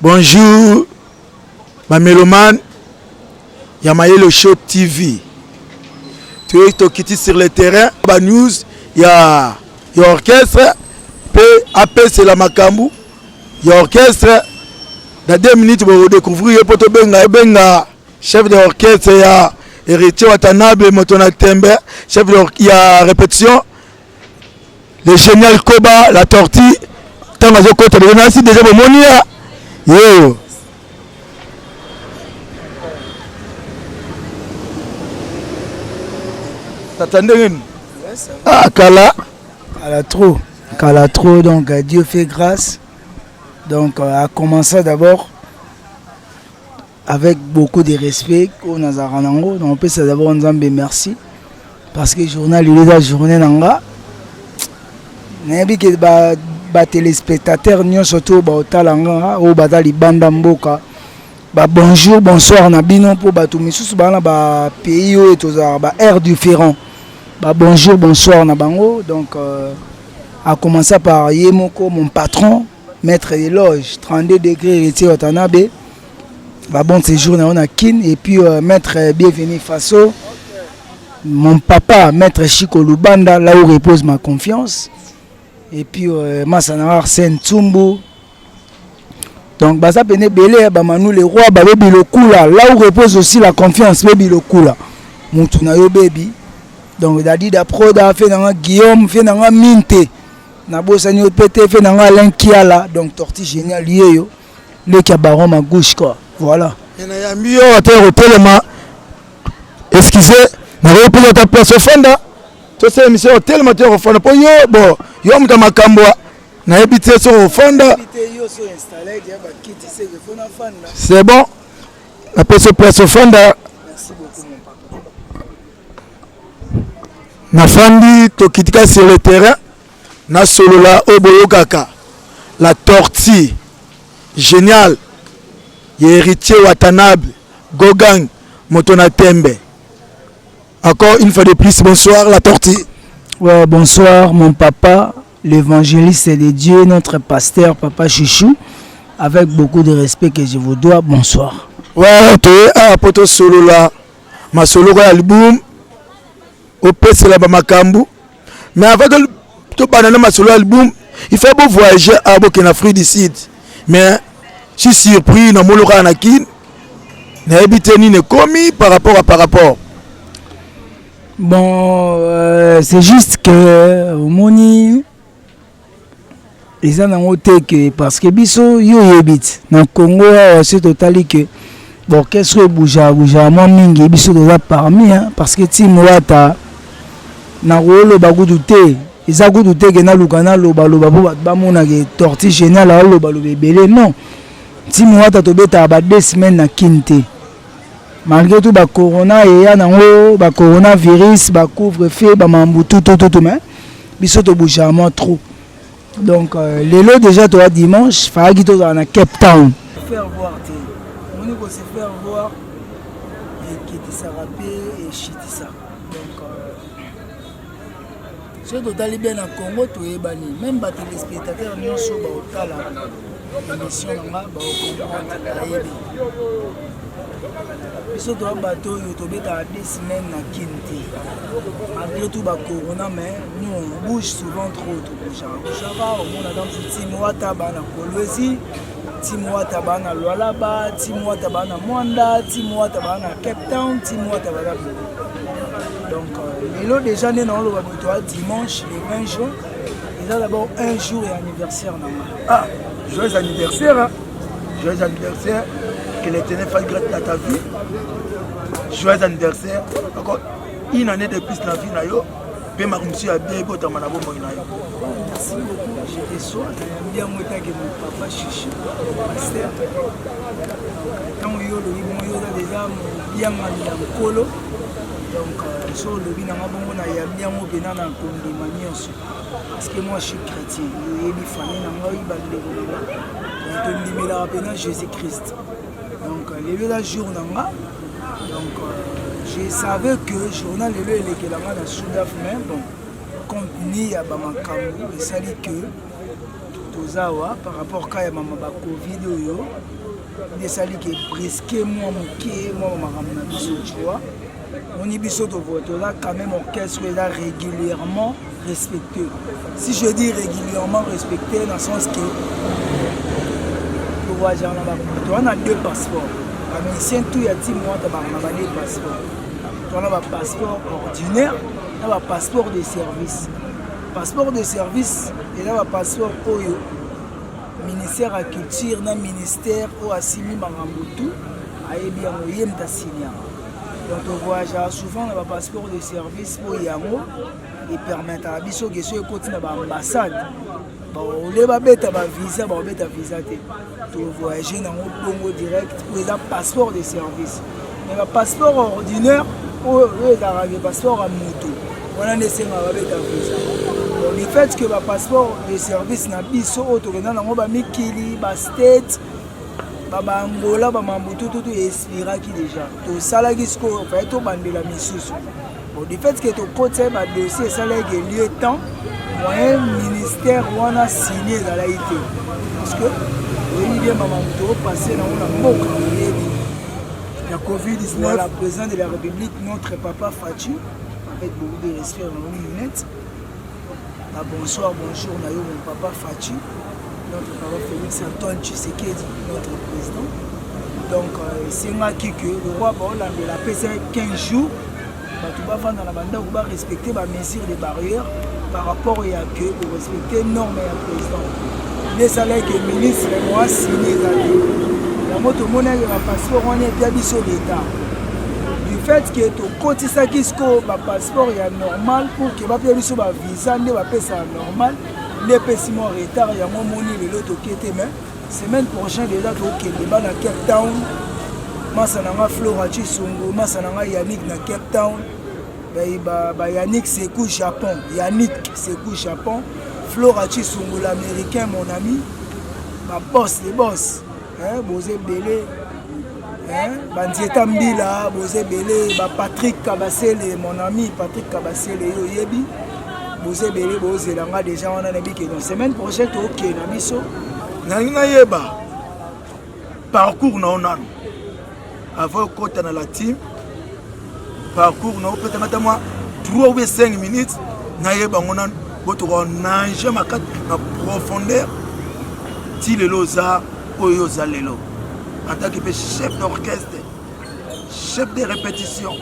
Bonjour, ma mélomane, Yamayelo Show TV. Tu es quitté sur le terrain, la news, il y a orchestre, AP c'est la Makambu, il y a orchestre. Dans 2 minutes, vous découvrez le chef d'orchestre, il y a Héritier Watanabe, Motona Tembe, chef d'orchestre, il y a répétition, le génial Koba, la tortue, tant que je compte, déjà yo. T'attendais une? Ah, Kala. Kala trop, donc Dieu fait grâce. Donc a commencé d'abord avec beaucoup de respect au Nazaranango. Donc on peut d'abord en Zambé merci. Parce que journal il est la journée nanga. N'importe que téléspectateurs nous surtout au talanga au batali banda mboka ba bonjour bonsoir na bino pour bato misusu bana ba pays et tous ba air différent ba bonjour bonsoir na bango donc a commencé par Yemoko mon patron maître des loges 32 degrés Héritier Watanabe ba bon séjour na on a kin et puis maître bienvenu Faso mon papa maître Chico Lubanda là où repose ma confiance. Et puis Massanara Arsène Tsumbu. Donc Baza Pene Belé, Bamanou les rois, Baby le Kula, là où repose aussi la confiance, Baby le Kula. Moutunayo Baby. Donc Dadida Proda, fait dans Guillaume, fait dans Minte. Nabo Sanyo Pété, fait dans Alain Kiala. Donc Torti Génial Yéyo. Le Kabaron à gauche quoi. Voilà. Il y a mieux à terre au téléma. Excusez, n'a pas pu ta place au fond là. Tu sais, monsieur, tellement de au fond. Pour yo, bon, yo m'ta makambwa. Na habité sur au fond là. C'est bon. Après ce place au fond là. Merci beaucoup mon papa. Na fandi to kitika sur le terrain. Na solo la oboyo kaka. La tortue. Génial. Héritier Watanabe. Gogang. Motona Tembe. Encore une fois de plus, bonsoir la tortue. Ouais, bonsoir mon papa, l'évangéliste de Dieu, notre pasteur, papa Chouchou, avec beaucoup de respect que je vous dois, bonsoir. Ouais, tu es à poto solo là, ma solo album, au PC là, ma Makambu. Mais avant que tu banane ma solo album, il faut beau voyager à Burkina Faso d'ici. Mais je suis surpris, dans mon local anakin, n'a habité ni ne commis par rapport. Bon, c'est juste que Moni, ils en ont ôté que parce que biso yo yebit dans le Congo c'est total que bon qu'est-ce que bouja moi mingi biso déjà parmi hein parce que Timwata na rolo bagudute ils a goudute que na lukana loba ba mona que tortue génial la loba belé non Timwata to beta ba 2 semaines na kinte. Malgré tout, le corona et le coronavirus, le couvre-feu, tout, mais il faut bouger trop. Donc, les lots déjà, dimanche, il faut aller dans Cape Town. Faire voir, on peut se faire voir et qui est sarapé et chitissa. Donc, si on est bien au Congo, même les téléspectateurs, nous sommes au l'émission, biso to bateau yo to beta 2 semaines na kinte malgré tout ba corona mais nous on bouge souvent trop to bouge au monde dans Timwata bana Kolwezi Timwata bana Lualaba Timwata bana Mwanda Timwata bana Cape Town Timwata bana donc les lots déjà né dans le bateau dimanche le 20 juin ils ont d'abord un jour et anniversaire ah joyeux anniversaire hein? Joyeux anniversaire. Que l'Éternel fasse grâce à ta vie. Joyeux anniversaire. Encore une année de plus dans la vie. Puis ma monsieur a bien beau dans ma nabo. Merci beaucoup. Je te souhaite bien mon papa Chichi. Quand on a déjà bien en colo. Donc, sur le bin on a bien mon bénin en condamnation. Parce que moi je suis chrétien. Il y a des familles qui ont appelé Jésus-Christ. Donc, les deux jours, donc je savais que le journal est là, il est là dans le Sud-Afrique, mais bon, compte ni à Bamakamu, il s'agit que tozawa par rapport à mama ba Covid oyo des sali qui presque moi maman biso tu vois on y biso to vote là quand même orchestre là régulièrement respecté. Si je dis régulièrement respecté dans le sens que on a 2 passeports. Un musicien tout y a 10 mois on a 2 passeports. On a un passeport ordinaire, on a un passeport de service. Passeport de service et là un passeport Oyo. Ministère de la Culture, le ministère où Assimi Mangambutu a bien envoyé ta signer. Donc on voyage souvent dans le passeport de service pour Yango et permettre à Bisso que ce côté dans l'ambassade. On les va mettre visa, on mettre visa. Tu voyager dans le Congo direct pour les passeport de service. Mais le passeport ordinaire, le passeport à moto. On a laissé ma visa. Le fait que le passeport de service n'a pas autorisé dans le Mikili, le state, Angola, Mambutu, tout est expiré déjà. Tout ça, là, qui fait tout bandé la mission. Le fait que tu côté un dossier, ça là qui est lieu temps, moyen ministère on a signé dans la IT. Parce que il vient Mambutu passer dans la moque. La Covid-19, la présidente de la République, notre papa Fatou, avec beaucoup de respect dans nos lunettes. Bonsoir, bonjour, mon papa Fatou. Notre papa Félix Antoine Tshisekedi, notre président. Donc, c'est moi qui que le roi Hollande a passé 15 jours. Tu vas vendre dans la bande, tu vas respecter les mesures de barrières par rapport à que de respecter les normes et le président. Les salaires que le ministre moi signé la moto monnaie de la passeport, on est bien sur l'État. Du fait que tu comptes ça qui est passeport est normal pour que tu aies sur la visa, tu vas payer ça normal. Les pessimistes en retard, il y a mon monnaie de l'autre qui était mais semaine prochaine déjà tu as des balles à Cape Town. Masananga Flora Chisongo, Masananga Yannick na Cape Town. Yannick Sekou Japon. Yannick Sekou Japon. Flora Chisongo l'américain mon ami. Boss les boss. Bosé Belé. Bandieta Mbila, Bosé Belé, Patrick Kabasele, mon ami Patrick Kabasele Yoyebi. Bosé Belé, Bosé Langa déjà on a dit que la semaine prochaine tu OK na biso. Nanga yeba. Parcours na onano. Avant côté dans la team parcours na peut-être moi 3 ou 5 minutes na yeba ngona boto nanger makat na profondeur ti lelo za oyo za lelo en tant que chef d'orchestre chef de répétition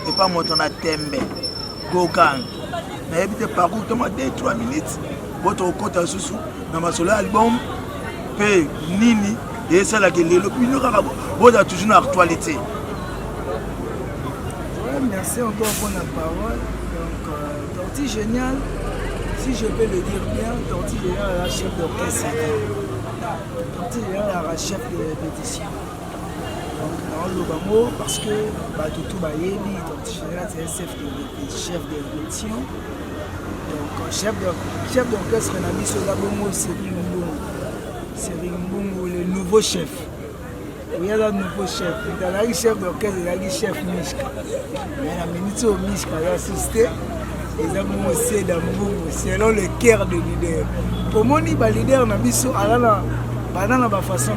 et pas monter na tembe gogang na yebite parcours comme 2-3 minutes boto côté susu na masolo album pe nini. Et c'est là que le on a toujours une actualité. Ouais, merci encore pour la parole. Donc, Tortue Géniale, si je peux le dire bien, Tortue Géniale est la chef d'orchestre. Tortue Géniale est la chef de répétition. Donc, dans le Lobamo, parce que Toutou Bayeli, Tortue Géniale, c'est un chef de répétition. Donc, chef d'orchestre, Nabi Sodabomo, c'est Ringbongo, le nouveau chef. Il y a un nouveau chef. Il y a un chef d'orchestre, il y a un chef Mishka. Mais la minute au Mishka a assisté. Ils ont aussi selon le cœur de leader. Pour moi, les leaders n'ont pas de façon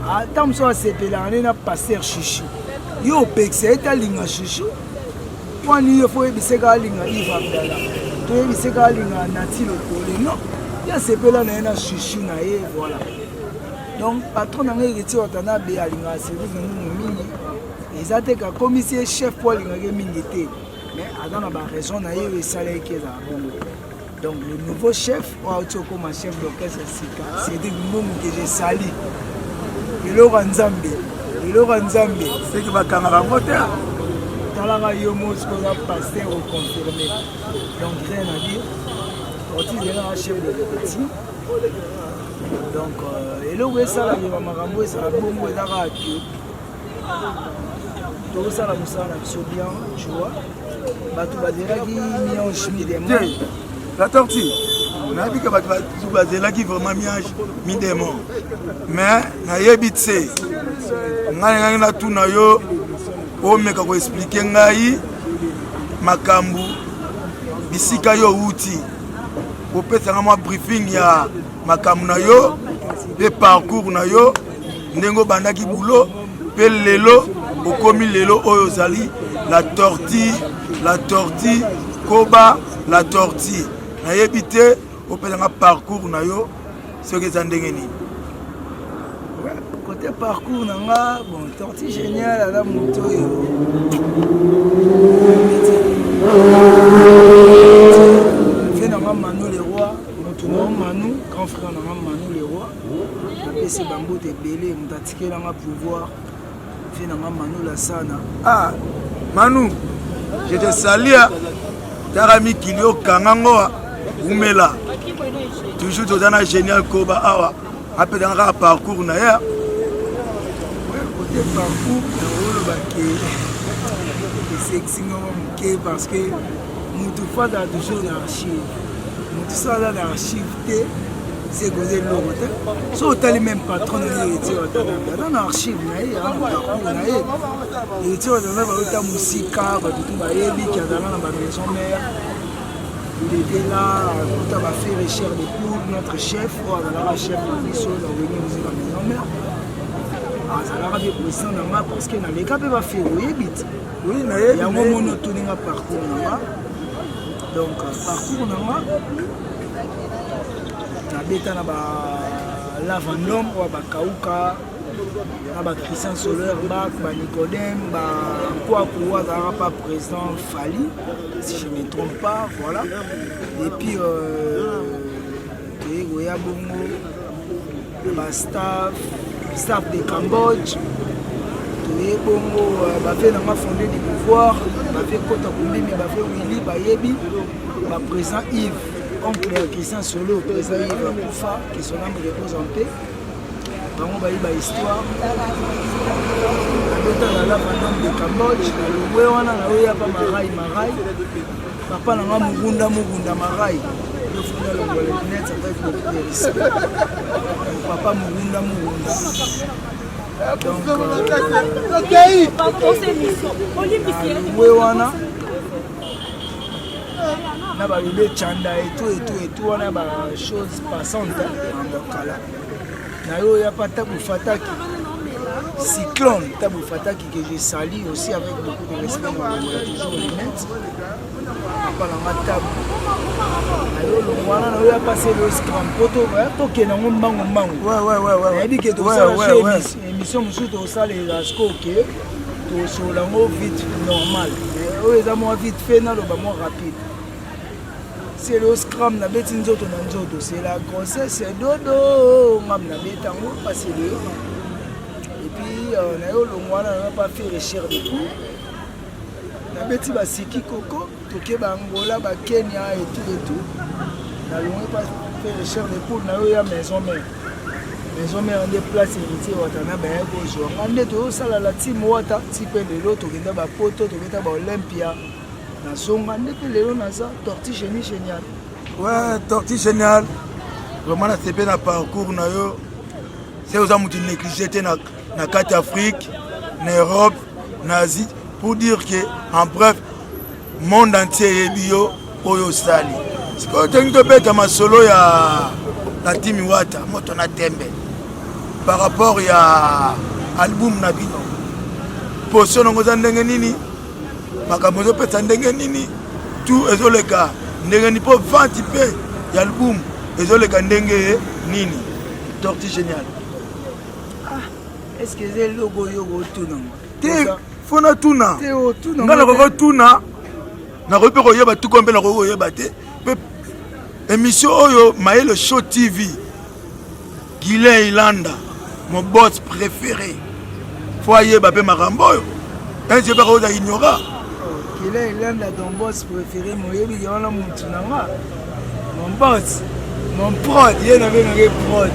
à tant que ça s'est on a passé chouchou. Il y a un pexé, il y a un chouchou. Quand il faut que il y a un Yves Abdallah. Il y a un Nati Lokole. Non. Il y a ces là na chouchou na ye voilà. Donc patron na ngai reti otana be alinga service mingi. Ezate ka commissaire chef pour alinga mingi té. Mais dans la raison na ye salaire qui est là. Donc le nouveau chef ou comme chef d'orchestre c'est des mots que j'ai sali. Ilora Nzambe. C'est qui va camara moteur. Dans la yomo ce qu'on a passé au confirmé. Donc rien à dire. Il est un chef de répétition. Donc, et là où est ça, il va m'arranger, c'est la bombe où il a raté. Tout ça, la bien, tu vois. Tu vas dire qu'il y a un chemin de main. La tortue, on a vu que tu vas dire qu'il y a vraiment mis des mots. Mais, il y a des bits. On a tout nayo. On m'a expliqué makambu bisika yo uti. opesanga mwa briefing ya makambo na yo pe parcours na yo ndenge obandaki bulo pe lelo okomi lelo oyo ozali la tortue koba la tortue nayebi te opesanga parcours na yo soki eza ndenge nini. Côté parcours nanga bon tortue génial ala moto fait nanga Manu le roi moto no Manu grand frère nanga Manu le roi apesi bambo te belé mutatike nanga pouvoir fait nanga Manu la sana. Ah Manu, je te salue tarami kilio kangango umela toujours tozana génial koba awa apesanga parcours na ya parcours c'est sexy parce que nous tout a toujours l'archive nous tout ça là l'archive c'est causé l'autre so tali même patron dans l'archive na parcours na et tu vois dans la musique ba tout ba yebi qui a dans la maison mère il était là tout a fait recherche de pour notre chef ou dans la chef de mission dans la maison mère. azalaka mpe président nanga parce que naleka mpe bafere oyebi te yango moni otoninga parcours nanga donc parcours nanga nabeta na balavandom oyo bakauka na bachristien solaire bak banicodème bakwaku azalaka pas président Fali si je ne me trompe pas voilà et puis toyekoya bongo staff de Cambodge, toye bongo bafé na fondé du pouvoir, bafé kota kumbi mais bafé Willy Bayebi, ba président Yves, oncle Christian Solo, président Yves Koufa qui son âme repose en paix. Bango bayi ba histoire. La la fondation de Cambodge, le wana na oya pa marai. Papa na mugunda marai. Le fondé le net avec beaucoup de respect. Papa Mugunda. Donc, wana na ba bébé chanda et tout wana ba chose passante en lokala. Na yo ya pas tabu fataki. Cyclone tabu fataki que je salue aussi avec beaucoup de respect on va toujours les mettre. Papa na tabu. Ayo lo wana na yo passer le scrum poto to ke na mbango. Ouais. Et que tout ça émission musu to ça les asco que to so la vite normal. Mais eux ils ont vite fait na lo ba mo rapide. C'est le scrum na beti nzoto na nzoto, c'est la grossesse, c'est dodo ngam na betango passer le. Et puis na yo lo wana na pas fait recherche de tout. Na beti ba siki koko toke ba Angola ba Kenya et tout na longue pas fait recherche de pour na yo ya maison mère en déplace héritier watana ba ko jo ngande to sala la team wata type de l'autre kenda ba poto to kenda ba Olympia na zonga ndeke lelo na ça tortue génial. Ouais, tortue génial. Vraiment na sepe na parcours na yo. C'est aux amuti négligé na carte Afrique, na Europe, na Asie pour dire que en bref monde entier ebio oyo sali. C'est que tu te bête ma solo ya la team wata moto na tembe. Par rapport ya album na bino. Poso ngoza ndenge nini? Makambo zo pesa ndenge nini? Tout ezoleka ndenge ni po vente pe ya album ezoleka ndenge nini? Tortue génial. Est-ce que c'est le logo yogo tuna? Te fona tuna. Te o tuna. Ngala ko tuna. Na ko pe ko yeba tout kombe na ko yeba te. Émission oyo Mayele Show TV. Guilain Ilanda, mon boss préféré. Faut yeba pe makambo yo. Un je pas ko ignora. Guilain Ilanda ton boss préféré mo yebi yona mutu nanga. Mon boss, mon prod, il n'avait pas prod.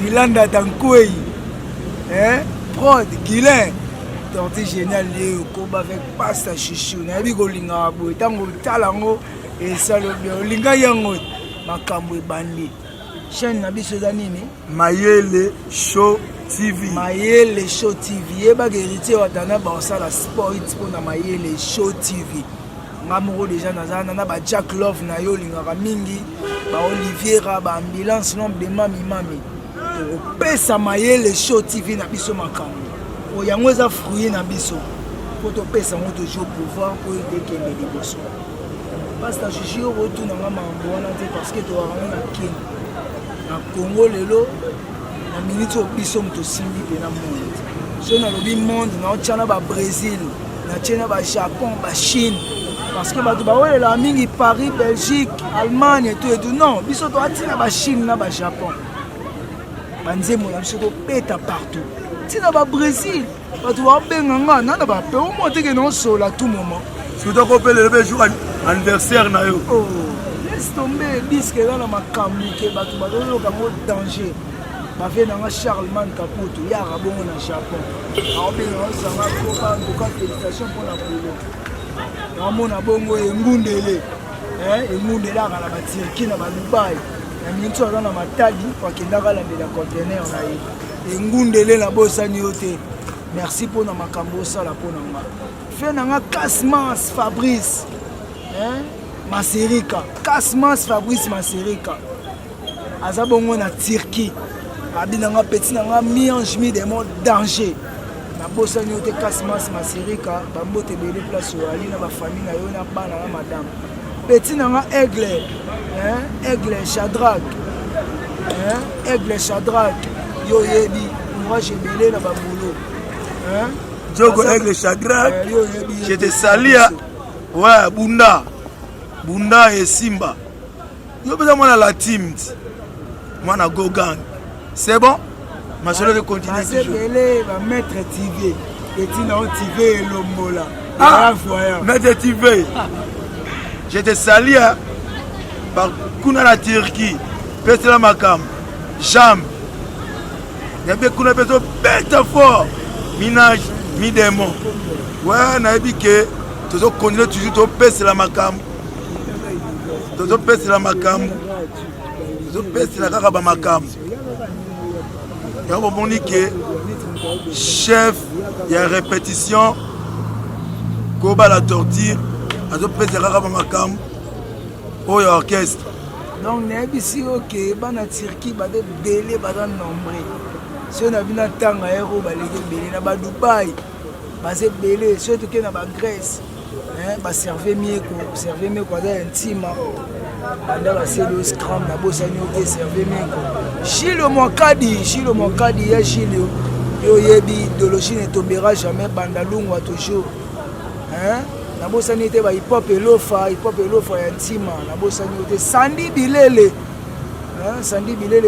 Ilanda Tankoui. Prod, Guilain. Tortue génial, il combat avec pasta chouchou. Nabi Golinga, Tango Talango, et ça le Linga Yango, Makambo Bandi. Chaîne Nabi Sodanini. Mayele Show TV. Mayele Show TV. Et bah, héritier Watana, bah, ça la sport, pour na Mayele Show TV. nga moko déjà nazana na ba Jack Love na yo lingaka mingi ba Oliviera ba ambulance nombre de mami pesa mayele show TV na biso makambo o yango eza fruit na biso po to pesa ngo toujours pouvoir po ekende liboso Pastor Chichi retourne na mambo wana te parce que to wana na kin na Congo lelo na minute biso mto simbi pe na monde so na lobi monde na ochana ba Brésil na tchena ba Japon ba Chine parce que bato bawelela mingi Paris, Belgique, Allemagne et tout non biso to atina ba Chine na ba Japon banzemo na biso to peta partout tina ba Brésil bato babenga nga nana ba pe au moins que non sola tout moment surtout qu'on peut le jour anniversaire na yo oh laisse tomber disque là na makambu ke bato bato ka danger ba fait na Charlemagne Caputo ya rabongo na Japon a obenga sanga ko ka ndoka félicitations pour la polo namona bongo engundele engundele aka na batirki na badubai na mintu aza na matadi wakendaka landela contener na ye engundele na bosani yo te merci mpona makambo osala mpona nga fe na nga Casmas Fabrice Maserika Casmas Fabrice Maserika aza bongo na Turquie abi na nga petit na nga miange mi demo danger na bosani yo te Casmas Maserika bambote bele place oali na bafamille na yo na bana na madame petit na nga Aigle Shadrach Aigle Shadrach yo yebi courage ebele na babolo Diogo Aigle Shadrach j'étais salia ouais Bunda et Simba yo besoin moi la team moi na Gogang c'est bon ma seule de continuer toujours va maître TV et tu n'as TV et l'ombola ah maître TV j'étais sali par kuna la Turquie pète la makam jam n'avait kuna pète bête fort minage mi démon ouais n'a dit que tu dois continuer toujours to pète la makam tu dois pète la makam tu dois pète la kaka ba makam il y a un moment que chef il y a répétition koba la torture à deux pèse la kaka ba makam oh ya orchestre donc n'abisi ok bana Turquie bade belé bada nombré si on a vu na tanga héros baleke belé na ba Dubaï basé belé surtout que na ba Grèce ba serve mieko ada intime banda baselo scrum na bosani oke serve mieko Chilo Mokadi ya Chilo yo yebi idéologie ne tombera jamais banda lungwa toujours na bosani te ba hip hop elofa ya ntima na bosani te Sandy Bilele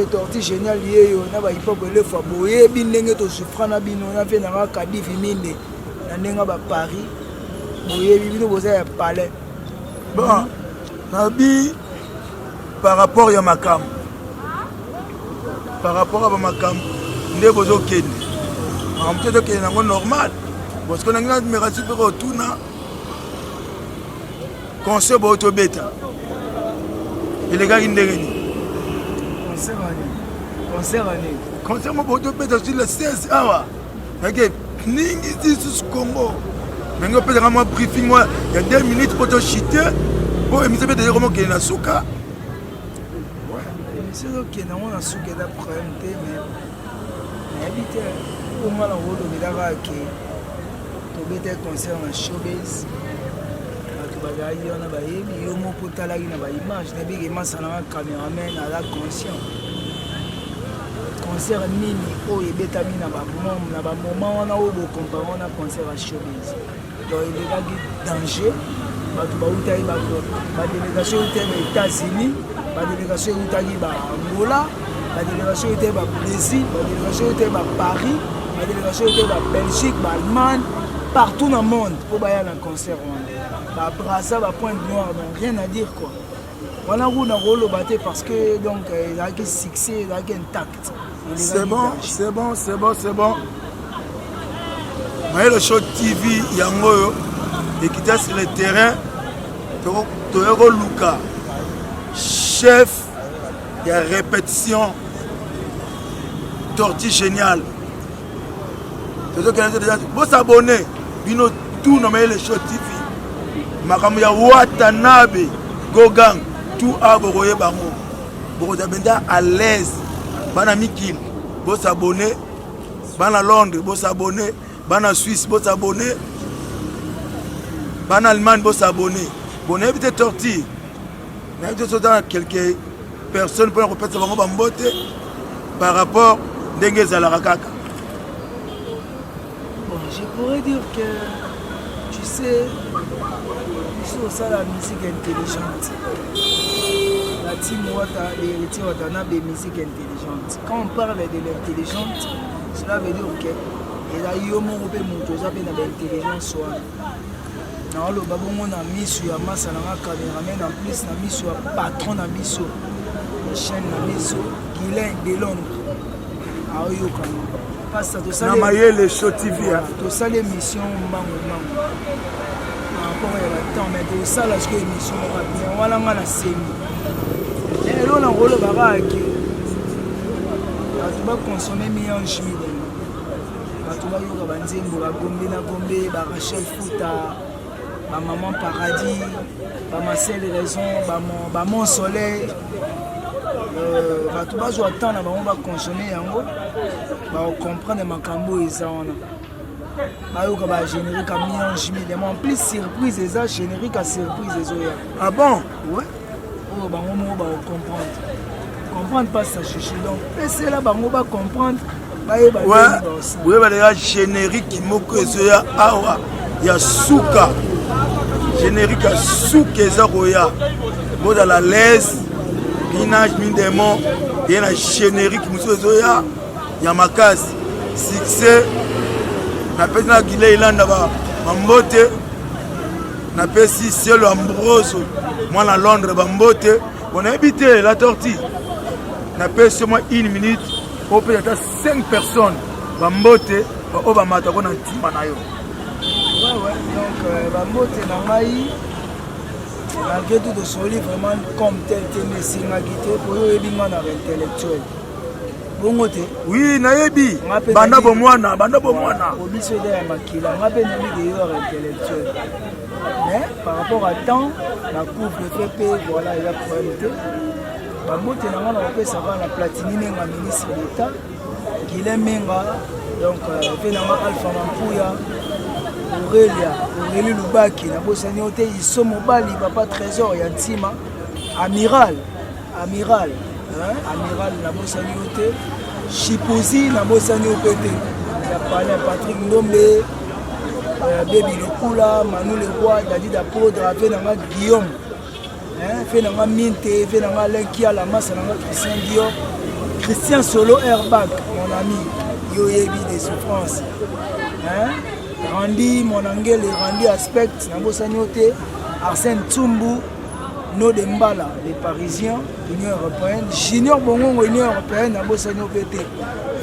torti génial yeyo na ba hip hop elofa boyebi ndenge to souffra na bino na fe na Kadifi minde na ndenga ba Paris boyebi bino boza ya palais bon nabi par rapport à makam nde bozo kende peut-être que c'est normal parce que nous avons merci pour retourner concert boto beta il est gars indégni concert boto beta sur le 16 awa ok ningi this Congo mais on peut faire un briefing moi il y a 2 minutes pour te chiter pour émission de dire comment qu'il na suka c'est ok na on suka da problème te mais habite au moins la route de la que to beta concert na showbiz bagayi wana bayebi yo moko otalaki na baimage na biki masala na cameraman ala conscient concert nini oyo ebetami na bamoma wana oyo bocompare wana concert ya showbiz donc elekaki danger bato bautaki badélégation eutaki ba États-Unis badélégation eutaki ba Angola badélégation eutaki ba Brésil badélégation eutaki ba Paris badélégation eutaki ba Belgique ba Allemagne partout dans le monde pour baya na concert wana brasa ba Pointe Noire donc rien à dire quoi wana kuna rolo baté parce que donc il a que succès il a que intact c'est bon mais le show TV yango et qui sur le terrain to Luka chef il y a répétition tortue génial vous s'abonner bino tout nommer le show TV makambo ya Watanabe Gogang tout a bokoye bango bokoza benda à l'aise bana mikil bo s'abonner bana Londres bo s'abonner bana Suisse bo s'abonner bana Allemagne bo s'abonner bon éviter torture n'avez pas quelques personnes pour répéter bango bambote par rapport ndenge za la kaka. Bon, je pourrais dire que tu sais sur ça la musique intelligente. La team Wata, l'héritier Watanabe, musique intelligente. Quand on parle de l'intelligente, cela veut dire que il a eu un mot de l'intelligence. Dans le babon, on a mis sur la masse à la caméraman, en plus, on a mis sur le patron, on a mis sur la chaîne, on a mis sur Guilain de Londres. Ah oui, parce que tout ça, les show TV. Tout ça, l'émission, encore il temps mais tout ça là ce que émission bien voilà on a semi et là on a rôle baraque tu vas consommer millions de huile tu vas yoga banzembo ba gombe na gombe ba Rachel Fouta ba maman paradis ba Marcel raison ba mon soleil tu vas jouer temps là on va consommer yango ba comprendre makambo ezana bayoka ba générique à million chimie en plus surprise eza générique à surprise ezoya. Ah bon? Ouais. Oh bango mo ba comprendre pas ça chichi donc c'est là bango ba comprendre baye ba ouais ba déjà générique moko ezoya awa ya suka générique à suka ezoya boza la laisse binage mindemo et na générique muso ezoya ya makasi succès na pesi na Guilé ilanda ba mbote na pesi Cielo Ambrose moi na Londres ba mbote on a habité la tortue na pesi moi 1 minute au peut être 5 personnes ba mbote o ba mata ko na ntima na yo ouais donc ba mbote na mai malgré tout de soli vraiment comme tel mais singa guité pour yo ebinga na intellectuel. Oui, nayebi banda bo mwana obiso de ya makila ngape na mi de intellectuel mais par rapport à temps la couple fait voilà il y a problème ba mote na ngana pe ça va la platini menga ministre d'état Guilin Menga donc fait na Alpha Mampuya Aurélie Lubaki na bosani ote iso mobali papa trésor ya ntima amiral na bosani ote Chipozi na bosani opete ya palais Patrick Ndombe Baby Lokula Manu Leroy Dadi Dapodre fait na Guillaume fait na Minte fait na Lenkia la masse na Christian Dior Christian Solo Airbag mon ami yo yebi des souffrances Randy mon angel Randy Aspect na bosani ote Arsène Tsumbu No de Mbala, les Parisiens, l'Union Européenne, Junior Bongo, l'Union Européenne, à Bossano PT.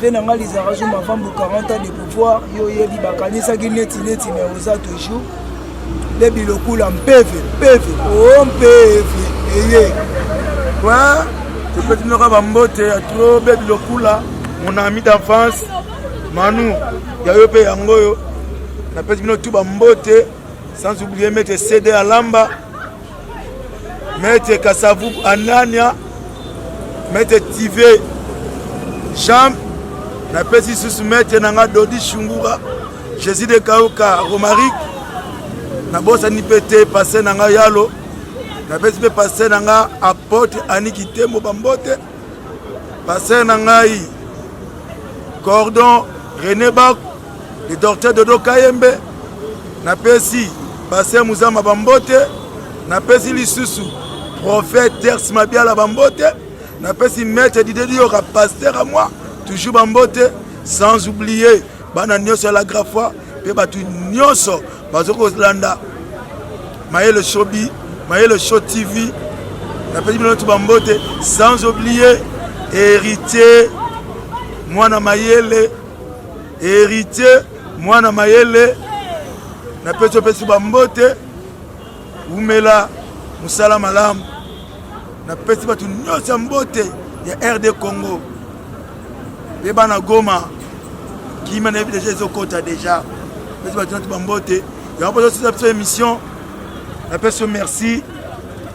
Venanga Lizarazoum avant 40 ans de pouvoir, yo yebi bakani sa gineti mais osa toujours. Les bilokul en PV, on PV, eye. Ouais, tu peux dire que Bambote a trop bilokula, mon ami d'enfance, Manu, Yayope Yangoyo, la petite tout Bambote, sans oublier mettre CD à Lamba. Maître Kassavou Anania, Maître Tivé Cham, na pesi sous Maître Nanga Dodi Shungura, Jésus de Kauka Romaric, na bossa ni pété passé Nanga Yalo, na pesi pe passé Nanga apôtre Anikite Mobambote, passé Nangai Cordon René Bak, le docteur Dodo Kayembe, na pesi passé Moussa Mabambote, na pesi lisusu prophète Ters Mabia la Bambote, na pesi maître Didier pasteur à moi, toujours Bambote, sans oublier bana nyoso la grafwa, pe batu nyoso bazoko landa. Maye le showbi, maye le show TV, na pesi bino tout Bambote, sans oublier héritier mwana mayele, héritier mwana mayele, na pesi Bambote. Oumela Moussala Malam na pesi batu nyosa mbote ya RD Congo beba na Goma qui m'a déjà ezokota déjà pesi batu nyosa mbote ya poso cette émission napesi merci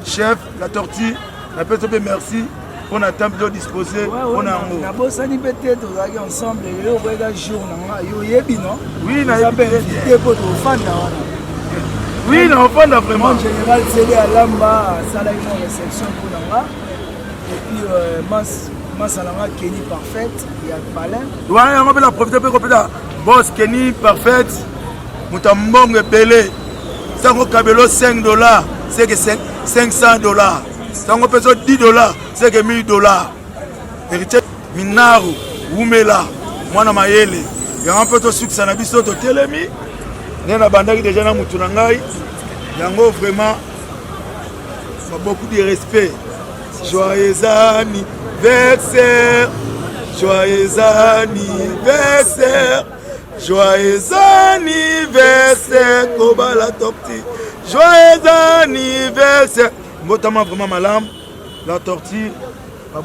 chef la tortue napesi mpe merci mpona temps plutôt disposé mpona yango nabosani mpe te tozalaki ensemble lelo okoyeka jour nanga yo oyebi no oui nayebi te mpo tofanda wana oui naofanda vraiment en général sele alamba asalaki mo réception mpo nanga epuis masalanga Kenny parfaite ya palin wana yango mpe na profite mpe kopeta bos Kenny parfaite moto ya mbongo ebele sango kabelo $5 c'est que $500 sango peso $10 c'est que $1000 héritier Minaru Wumela mwana mayele yango mpe tosukisa na biso totelemi nde na bandaki déjà na mutu na ngai yango vraiment beaucoup de respect joyeux anniversaire joyeux anniversaire joyeux anniversaire Kobala Tortue joyeux anniversaire mbotama vraiment malamu la tortue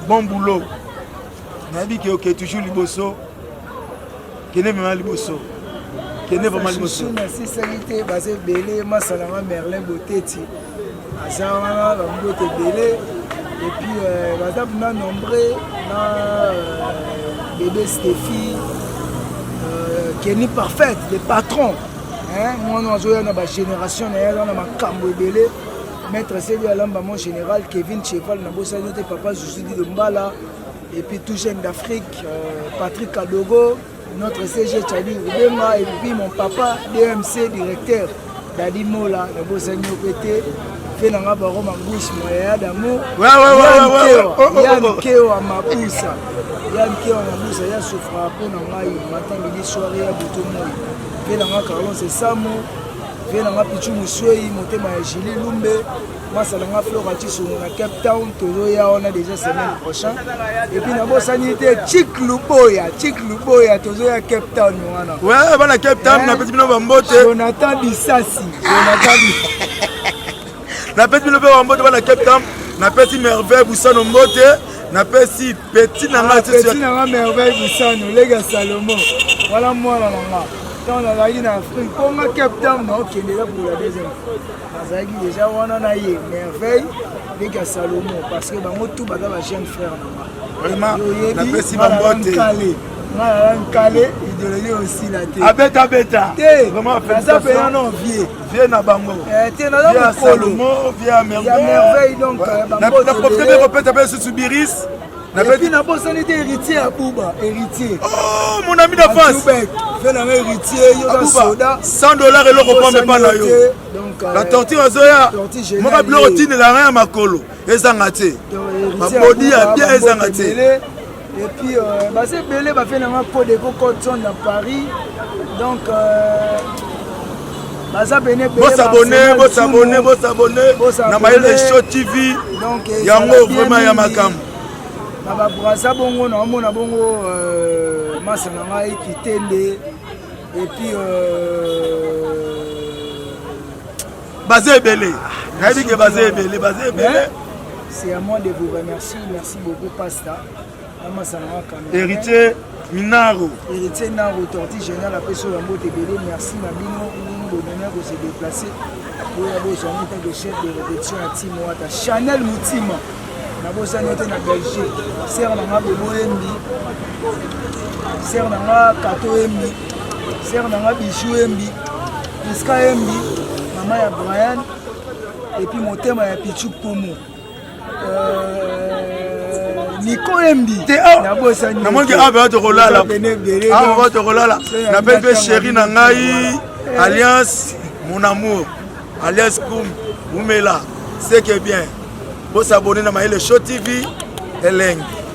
bon boulot nayebi ke oke toujours liboso kene vraiment liboso kene vraiment liboso nasisaki te baza ebele masalanga Merlin Boteti aza wana bambote ebele epuis baza mpuna nombre na bébé Stéphie Kenny parfaite le patron mwana azoya na bagénération na ye aza na makambo ebele maître seli alamba mon général Kevin Cheval na bosani te papa Jusudi de Mbala et puis tout jeune d'Afrique Patrick Kadogo notre CG Tchadi Rubenga et puis mon papa DMC directeur Dadi Mola na bosani opete fait nanga baro mabouche moya d'amour Yann Keo à Mapusa Yann Keo à Mapusa ya souffra pour nanga matin midi soirée ya buto moi fait nanga Carlos et Samo fait nanga Pichu Muswei motema ya Julie Lumbe masalanga Flora Chisongo na Cape Town tozoya on a déjà semaine prochaine et puis na bosani te Chick Luboya tozoya Cape Town wana ouais bana Cape Town na petit bino bambote Jonathan Bissasi na petit bino bambote bana Cape Town na petit merveille Busano mbote na petit nanga merveille Busano lega Salomon voilà moi la nanga quand on a en Afrique, on a Cape Town, on est là pour la deuxième fois. On a déjà on a merveille, les gars Salomon, parce que tout le monde jeune frère. Vraiment, la paix si bambote. On a calé, idéologie aussi la tête. Abeta. Vraiment, ça fait un an vieux. Vieux na bango. Vieux Salomon, vieux merveille. Donc, na profité de répéter avec ce Subiris. Et puis, on a été héritier à Bouba, héritier. Oh, mon ami d'enfance. Fait un héritier, il y a un soda. $100 et l'eau reprend pas na yo. La tortue azoya. Moi, je vais routine la rien à ma colo. Et ça n'a été. Ma body a bien et ça n'a été. Et puis, c'est belé, va faire un pot de cocoton dans Paris. Donc, Vous abonnez. Na Mayele Show TV. Yango vraiment ya makam. Na babrasa bongo na mona bongo masanga ngai kitende et puis basé belé nabi ke basé belé c'est à moi de vous remercier merci beaucoup pasta masanga quand héritier Minaru tortue général après sur la mbote belé merci na bino bonheur de se déplacer pour la bosse en tant que chef de répétition à Timouata Chanel Moutima na bosani te na Belgique ser nanga Bobo Embi ser nanga Kato Embi ser nanga Bichou Embi Iska Embi mama ya Brian et puis motema ya Pichu Pomo Nico Embi na bosani na mongi aba to kolala na bébé chéri na ngai alliance mon amour alliance Koum Wumela c'est que bien. Vous abonnez à Mayele Show TV, Eleng.